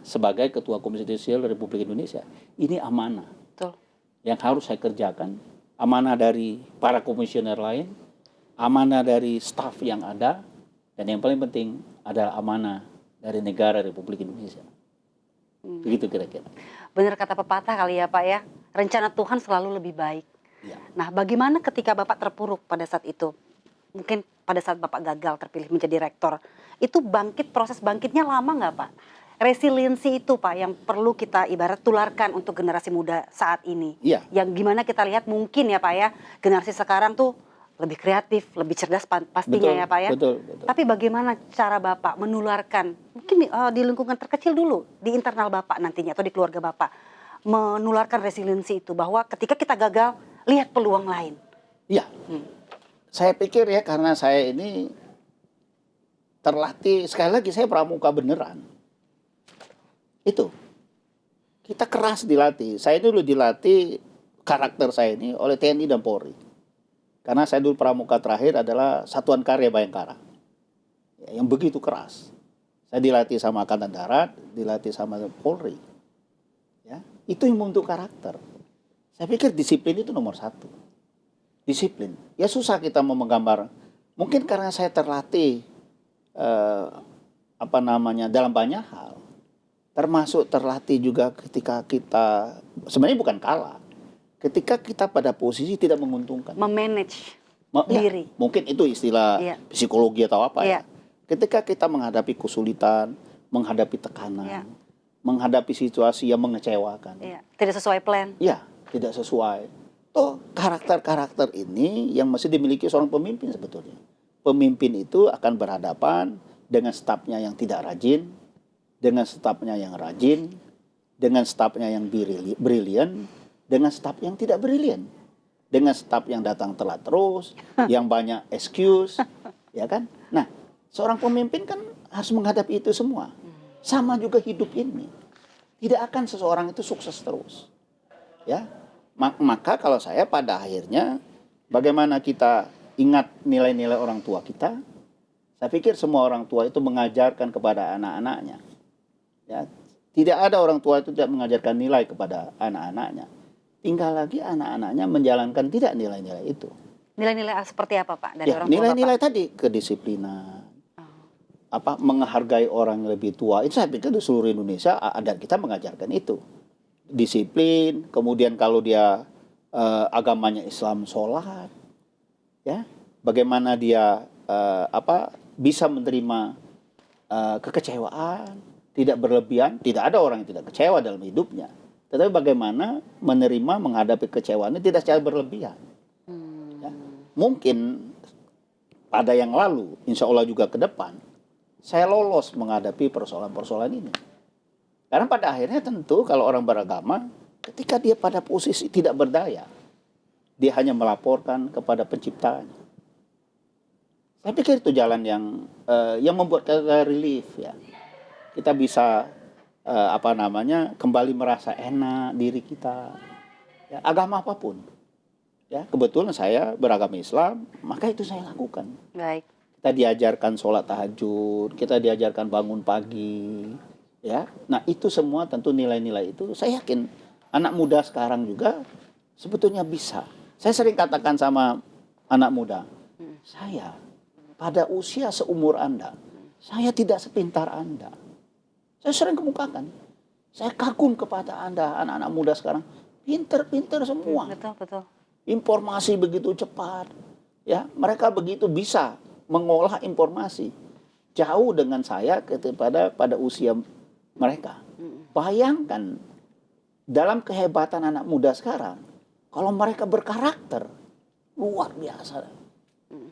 sebagai Ketua Komisi Judisial Republik Indonesia. Ini amanah Betul. yang harus saya kerjakan. Amanah dari para komisioner lain, amanah dari staf yang ada, dan yang paling penting adalah amanah dari negara Republik Indonesia. Begitu kira-kira. Benar kata pepatah kali ya Pak ya, rencana Tuhan selalu lebih baik. Ya. Nah, bagaimana ketika Bapak terpuruk pada saat itu? Mungkin pada saat Bapak gagal terpilih menjadi rektor, itu proses bangkitnya lama nggak Pak? Resiliensi itu Pak yang perlu kita ibarat tularkan untuk generasi muda saat ini. Iya. Yang gimana kita lihat mungkin ya Pak ya, generasi sekarang tuh lebih kreatif, lebih cerdas pastinya Betul, ya Pak ya. betul. Tapi bagaimana cara Bapak menularkan, mungkin di lingkungan terkecil dulu, di internal Bapak nantinya atau di keluarga Bapak, menularkan resiliensi itu bahwa ketika kita gagal, lihat peluang lain. Iya. Saya pikir ya karena saya ini terlatih, sekali lagi saya pramuka beneran. Itu. Kita keras dilatih. Saya dulu dilatih karakter saya ini oleh TNI dan Polri. Karena saya dulu pramuka terakhir adalah Satuan Karya Bayangkara. Ya, yang begitu keras. Saya dilatih sama Angkatan Darat, dilatih sama Polri. Ya, itu yang membentuk karakter. Saya pikir disiplin itu nomor satu. Disiplin. Ya susah kita mau menggambar. Mungkin karena saya terlatih dalam banyak hal. Termasuk terlatih juga ketika kita sebenarnya bukan kalah. Ketika kita pada posisi tidak menguntungkan. Memanage Ya, diri. mungkin itu istilah psikologi atau apa ya. Iya. Ketika kita menghadapi kesulitan, menghadapi tekanan, Iya. menghadapi situasi yang mengecewakan. Iya. Tidak sesuai plan. Ya, tidak sesuai. Toh karakter-karakter ini yang mesti dimiliki seorang pemimpin sebetulnya. Pemimpin itu akan berhadapan dengan stafnya yang tidak rajin, dengan stafnya yang rajin, dengan stafnya yang brilian, dengan staf yang tidak brilian, dengan staf yang datang telat terus, yang banyak excuse, ya kan? Nah, seorang pemimpin kan harus menghadapi itu semua. Sama juga hidup ini. Tidak akan seseorang itu sukses terus. Ya. Maka kalau saya pada akhirnya bagaimana kita ingat nilai-nilai orang tua kita, saya pikir semua orang tua itu mengajarkan kepada anak-anaknya. Ya, tidak ada orang tua itu tidak mengajarkan nilai kepada anak-anaknya. Tinggal lagi anak-anaknya menjalankan tidak nilai-nilai itu. Nilai-nilai seperti apa Pak dari orang tua nilai-nilai Bapak? tadi kedisiplinan, menghargai orang yang lebih tua. Itu saya pikir di seluruh Indonesia adat kita mengajarkan itu. Disiplin, kemudian kalau dia agamanya Islam sholat, ya, bagaimana dia bisa menerima kekecewaan, tidak berlebihan. Tidak ada orang yang tidak kecewa dalam hidupnya, tetapi bagaimana menerima menghadapi kecewaannya tidak secara berlebihan. Ya. Mungkin pada yang lalu, insya Allah juga ke depan, saya lolos menghadapi persoalan-persoalan ini. Karena pada akhirnya tentu kalau orang beragama, ketika dia pada posisi tidak berdaya, dia hanya melaporkan kepada penciptanya. Saya pikir itu jalan yang membuat kita relief ya. Kita bisa kembali merasa enak diri kita. Ya, agama apapun. Ya, kebetulan saya beragama Islam, maka itu saya lakukan. Baik. Kita diajarkan sholat tahajud, kita diajarkan bangun pagi, ya. Nah itu semua tentu nilai-nilai itu. Saya yakin anak muda sekarang juga sebetulnya bisa. Saya sering katakan sama anak muda, saya pada usia seumur Anda, saya tidak sepintar Anda. Saya sering kemukakan. Saya kagum kepada Anda, anak-anak muda sekarang, pinter-pinter semua. Betul, betul. Informasi begitu cepat, ya mereka begitu bisa mengolah informasi jauh dengan saya pada usia mereka. Bayangkan dalam kehebatan anak muda sekarang, kalau mereka berkarakter luar biasa,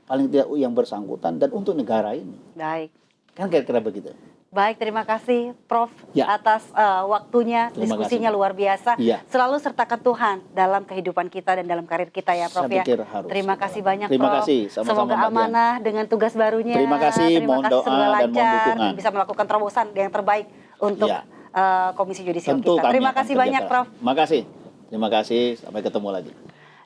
paling tidak yang bersangkutan dan untuk negara ini. Baik. Kan kira-kira begitu. Baik, terima kasih Prof Ya. atas waktunya, Terima diskusinya kasih. luar biasa. Ya. Selalu sertakan Tuhan dalam kehidupan kita dan dalam karir kita ya Prof Saya ya. pikir harus. Terima kasih banyak Terima Prof. kasih, sama-sama, Semoga Mbak Dian. amanah dengan tugas barunya. Terima kasih, mohon doa semoga dan mohon lancar, dukungan. bisa melakukan terobosan yang terbaik untuk Ya. Komisi Yudisial Tentu kita. kami Terima akan kasih kerja banyak keras. Prof. Terima kasih. Terima kasih, sampai ketemu lagi.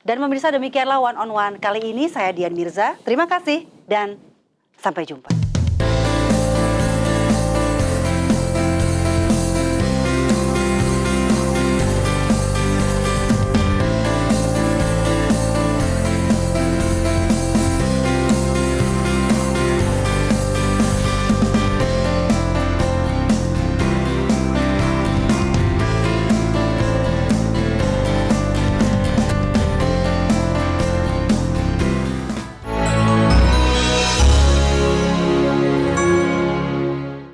Dan pemirsa, demikianlah One on One kali ini. Saya Dian Mirza. Terima kasih dan sampai jumpa.